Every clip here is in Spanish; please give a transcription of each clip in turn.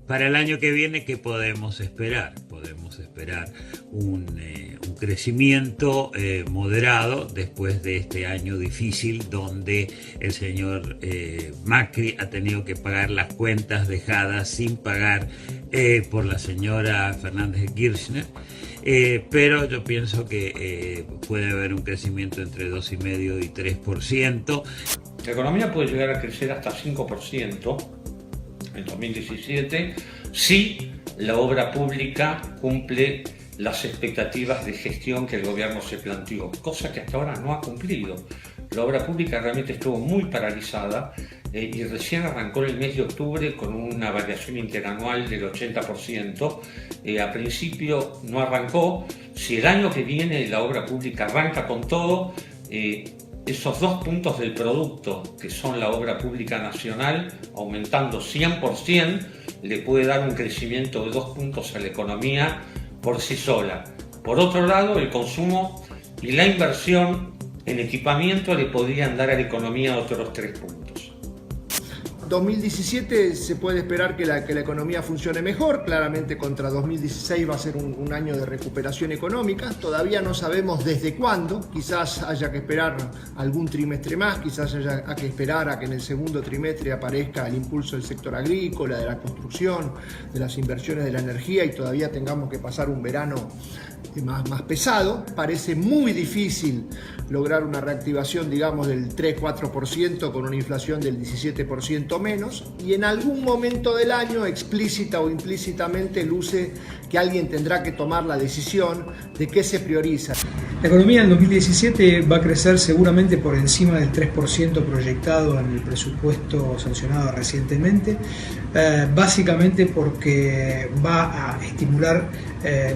Para el año que viene, ¿qué podemos esperar? Podemos esperar un crecimiento moderado después de este año difícil donde el señor Macri ha tenido que pagar las cuentas dejadas sin pagar por la señora Fernández de Kirchner. Pero yo pienso que puede haber un crecimiento entre 2,5% y 3%. La economía puede llegar a crecer hasta 5% en 2017 si la obra pública cumple las expectativas de gestión que el gobierno se planteó, cosa que hasta ahora no ha cumplido. La obra pública realmente estuvo muy paralizada y recién arrancó el mes de octubre con una variación interanual del 80%. A principio no arrancó. Si el año que viene la obra pública arranca con todo, esos 2 puntos del producto, que son la obra pública nacional, aumentando 100%, le puede dar un crecimiento de 2 puntos a la economía por sí sola. Por otro lado, el consumo y la inversión en equipamiento le podrían dar a la economía otros 3 puntos. 2017 se puede esperar que la economía funcione mejor. Claramente contra 2016 va a ser un año de recuperación económica. Todavía no sabemos desde cuándo. Quizás haya que esperar algún trimestre más, quizás haya que esperar a que en el segundo trimestre aparezca el impulso del sector agrícola, de la construcción, de las inversiones de la energía y todavía tengamos que pasar un verano más pesado. Parece muy difícil lograr una reactivación, digamos, del 3-4% con una inflación del 17% menos, y en algún momento del año, explícita o implícitamente, luce que alguien tendrá que tomar la decisión de qué se prioriza. La economía en 2017 va a crecer seguramente por encima del 3% proyectado en el presupuesto sancionado recientemente, básicamente porque va a estimular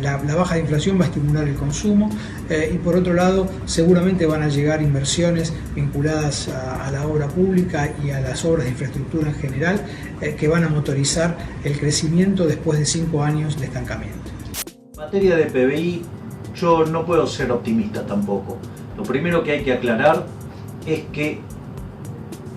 la baja de inflación, va a estimular el consumo y por otro lado seguramente van a llegar inversiones vinculadas a la obra pública y a las obras de infraestructura en general que van a motorizar el crecimiento después de 5 años de estancamiento. En materia de PBI, yo no puedo ser optimista tampoco. Lo primero que hay que aclarar es que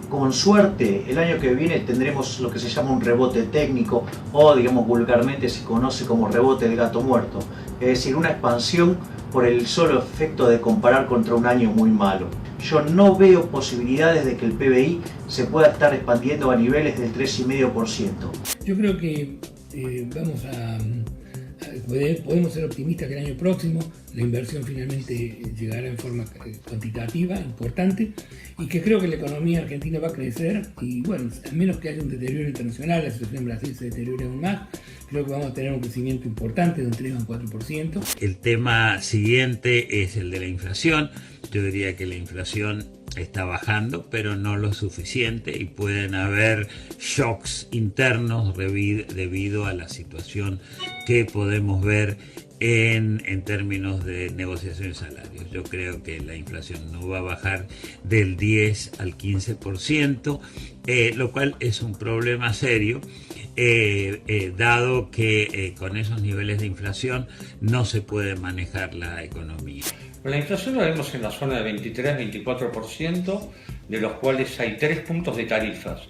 con suerte el año que viene tendremos lo que se llama un rebote técnico o, digamos, vulgarmente se conoce como rebote de gato muerto, es decir, una expansión por el solo efecto de comparar contra un año muy malo. Yo no veo posibilidades de que el PBI se pueda estar expandiendo a niveles del 3,5%. Yo creo que podemos ser optimistas que el año próximo la inversión finalmente llegará en forma cuantitativa, importante, y que creo que la economía argentina va a crecer y bueno, a menos que haya un deterioro internacional, la situación en Brasil se deteriore aún más, creo que vamos a tener un crecimiento importante de un 3 a un 4%. El tema siguiente es el de la inflación. Yo diría que la inflación está bajando, pero no lo suficiente y pueden haber shocks internos debido a la situación que podemos ver en términos de negociación de salarios. Yo creo que la inflación no va a bajar del 10 al 15%, lo cual es un problema serio, dado que con esos niveles de inflación no se puede manejar la economía. La inflación la vemos en la zona de 23-24%, de los cuales hay 3 puntos de tarifas.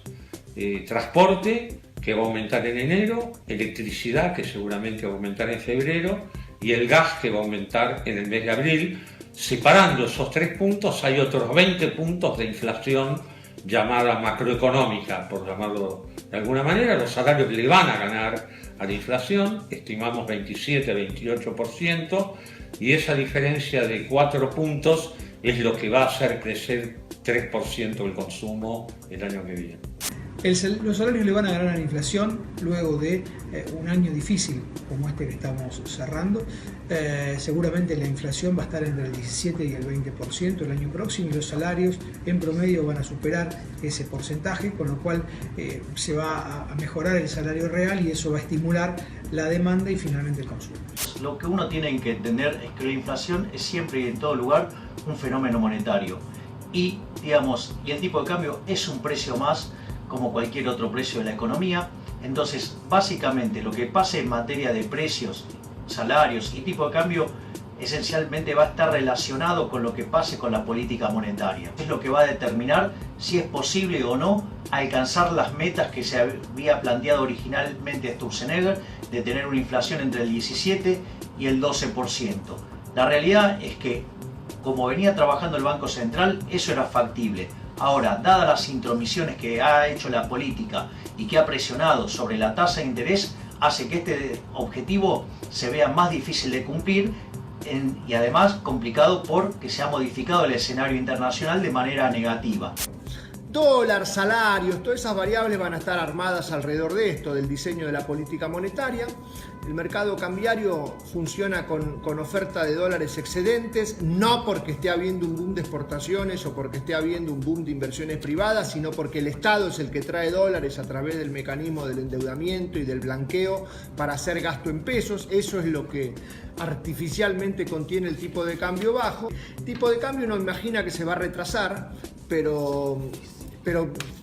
Transporte, que va a aumentar en enero, electricidad, que seguramente va a aumentar en febrero, y el gas, que va a aumentar en el mes de abril. Separando esos 3 puntos, hay otros 20 puntos de inflación llamada macroeconómica, por llamarlo de alguna manera. Los salarios le van a ganar a la inflación, estimamos 27-28%, y esa diferencia de 4 puntos es lo que va a hacer crecer 3% el consumo el año que viene. Los salarios le van a ganar a la inflación luego de un año difícil como este que estamos cerrando. Seguramente la inflación va a estar entre el 17 y el 20% el año próximo y los salarios en promedio van a superar ese porcentaje, con lo cual se va a mejorar el salario real y eso va a estimular la demanda y finalmente el consumo. Lo que uno tiene que entender es que la inflación es siempre y en todo lugar un fenómeno monetario y, digamos, y el tipo de cambio es un precio más como cualquier otro precio de la economía. Entonces, básicamente, lo que pase en materia de precios, salarios y tipo de cambio esencialmente va a estar relacionado con lo que pase con la política monetaria. Es lo que va a determinar si es posible o no alcanzar las metas que se había planteado originalmente Sturzenegger de tener una inflación entre el 17 y el 12%. La realidad es que, como venía trabajando el Banco Central, eso era factible. Ahora, dadas las intromisiones que ha hecho la política y que ha presionado sobre la tasa de interés, hace que este objetivo se vea más difícil de cumplir y además complicado porque se ha modificado el escenario internacional de manera negativa. Dólar, salarios, todas esas variables van a estar armadas alrededor de esto, del diseño de la política monetaria. El mercado cambiario funciona con oferta de dólares excedentes, no porque esté habiendo un boom de exportaciones o porque esté habiendo un boom de inversiones privadas, sino porque el Estado es el que trae dólares a través del mecanismo del endeudamiento y del blanqueo para hacer gasto en pesos. Eso es lo que artificialmente contiene el tipo de cambio bajo. El tipo de cambio uno imagina que se va a retrasar, pero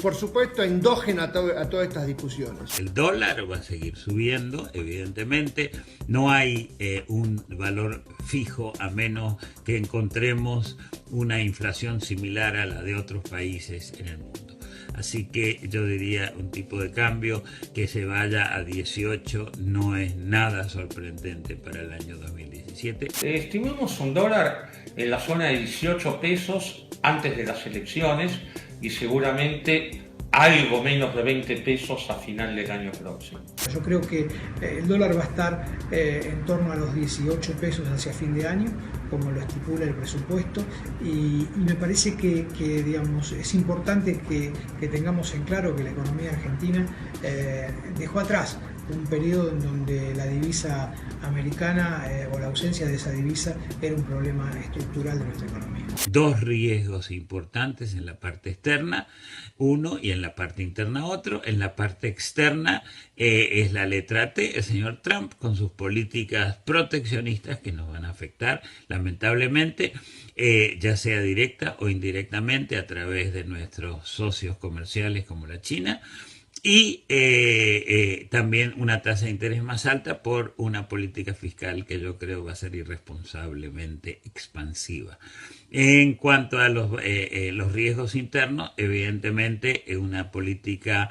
por supuesto endógeno a todas estas discusiones. El dólar va a seguir subiendo, evidentemente. No hay un valor fijo a menos que encontremos una inflación similar a la de otros países en el mundo. Así que yo diría un tipo de cambio que se vaya a 18 no es nada sorprendente para el año 2017. Estimamos un dólar en la zona de 18 pesos antes de las elecciones y seguramente algo menos de 20 pesos a final del año próximo. Yo creo que el dólar va a estar en torno a los 18 pesos hacia fin de año, como lo estipula el presupuesto, y me parece que digamos, es importante que tengamos en claro que la economía argentina dejó atrás un periodo en donde la divisa americana o la ausencia de esa divisa era un problema estructural de nuestra economía. Dos riesgos importantes en la parte externa, uno, y en la parte interna otro. En la parte externa es la letra T, el señor Trump, con sus políticas proteccionistas que nos van a afectar lamentablemente, ya sea directa o indirectamente a través de nuestros socios comerciales como la China. Y también una tasa de interés más alta por una política fiscal que yo creo va a ser irresponsablemente expansiva. En cuanto a los riesgos internos, evidentemente una política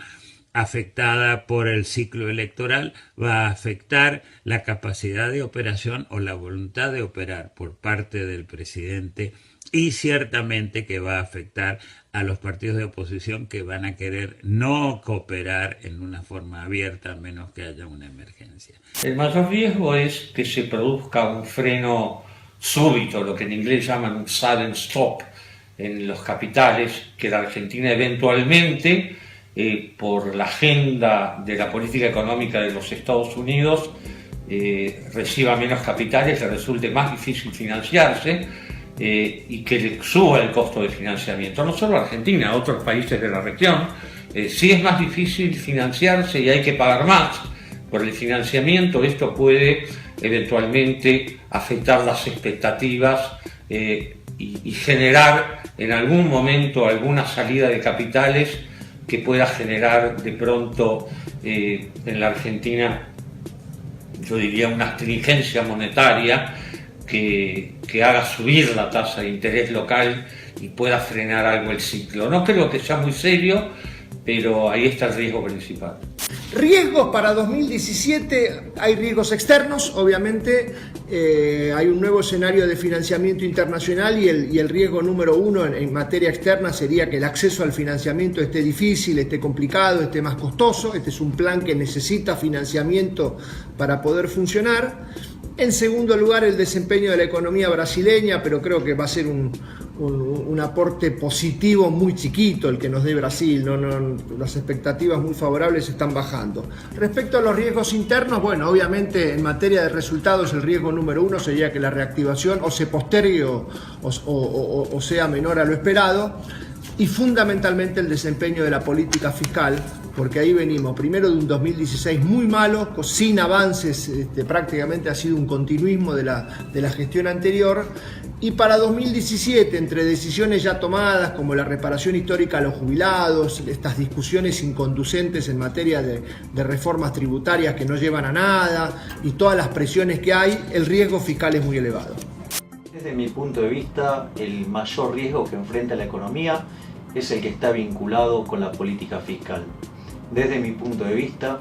afectada por el ciclo electoral va a afectar la capacidad de operación o la voluntad de operar por parte del presidente, y ciertamente que va a afectar a los partidos de oposición que van a querer no cooperar en una forma abierta a menos que haya una emergencia. El mayor riesgo es que se produzca un freno súbito, lo que en inglés llaman un sudden stop en los capitales, que la Argentina eventualmente, por la agenda de la política económica de los Estados Unidos, reciba menos capitales, le resulte más difícil financiarse, y que le suba el costo de financiamiento. No solo Argentina, otros países de la región, si es más difícil financiarse y hay que pagar más por el financiamiento, esto puede eventualmente afectar las expectativas y generar en algún momento alguna salida de capitales que pueda generar de pronto en la Argentina, yo diría, una astringencia monetaria que haga subir la tasa de interés local y pueda frenar algo el ciclo. No creo que sea muy serio, pero ahí está el riesgo principal. Riesgos para 2017, hay riesgos externos, obviamente hay un nuevo escenario de financiamiento internacional y el riesgo número uno en materia externa sería que el acceso al financiamiento esté difícil, esté complicado, esté más costoso. Este es un plan que necesita financiamiento para poder funcionar. En segundo lugar, el desempeño de la economía brasileña, pero creo que va a ser un aporte positivo muy chiquito el que nos dé Brasil. Las expectativas muy favorables están bajando. Respecto a los riesgos internos, bueno, obviamente en materia de resultados el riesgo número uno sería que la reactivación o se postergue o sea menor a lo esperado. Y fundamentalmente el desempeño de la política fiscal, porque ahí venimos primero de un 2016 muy malo, sin avances, prácticamente ha sido un continuismo de la gestión anterior, y para 2017, entre decisiones ya tomadas como la reparación histórica a los jubilados, estas discusiones inconducentes en materia de reformas tributarias que no llevan a nada y todas las presiones que hay, el riesgo fiscal es muy elevado. Desde mi punto de vista, el mayor riesgo que enfrenta la economía es el que está vinculado con la política fiscal. Desde mi punto de vista,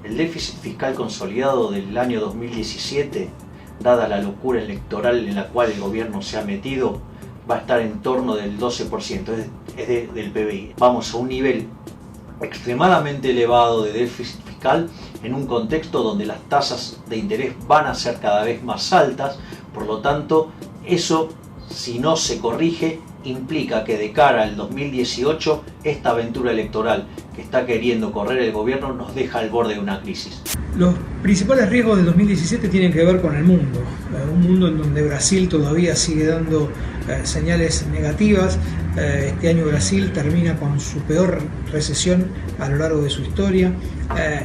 el déficit fiscal consolidado del año 2017, dada la locura electoral en la cual el gobierno se ha metido, va a estar en torno del 12%, del PBI. Vamos a un nivel extremadamente elevado de déficit fiscal en un contexto donde las tasas de interés van a ser cada vez más altas. Por lo tanto, eso, si no se corrige, implica que de cara al 2018 esta aventura electoral que está queriendo correr el gobierno nos deja al borde de una crisis. Los principales riesgos del 2017 tienen que ver con el mundo, un mundo en donde Brasil todavía sigue dando señales negativas. Este año Brasil termina con su peor recesión a lo largo de su historia.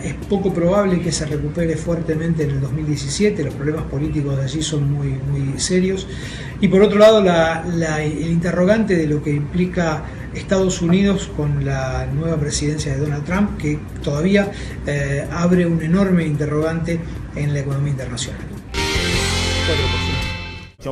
Es poco probable que se recupere fuertemente en el 2017, los problemas políticos de allí son muy serios. Y por otro lado, el interrogante de lo que implica Estados Unidos con la nueva presidencia de Donald Trump, que todavía abre un enorme interrogante en la economía internacional.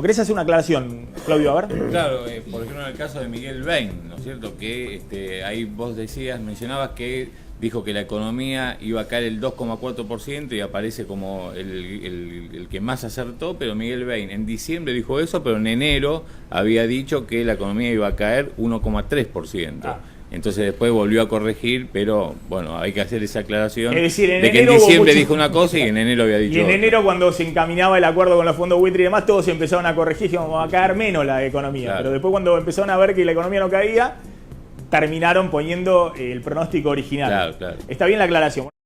¿Querés hacer una aclaración, Claudio? A ver. Claro, por ejemplo en el caso de Miguel Bain, ¿no es cierto? Que ahí vos mencionabas que dijo que la economía iba a caer el 2,4% y aparece como el que más acertó, pero Miguel Bain en diciembre dijo eso, pero en enero había dicho que la economía iba a caer 1,3%. Entonces después volvió a corregir, pero bueno, hay que hacer esa aclaración. Es decir, de que en diciembre dijo una cosa y en enero había dicho otra. Y en enero, cuando se encaminaba el acuerdo con los fondos buitre y demás, todos empezaron a corregir, dijimos, va a caer menos la economía. Claro. Pero después, cuando empezaron a ver que la economía no caía, terminaron poniendo el pronóstico original. Claro. Está bien la aclaración.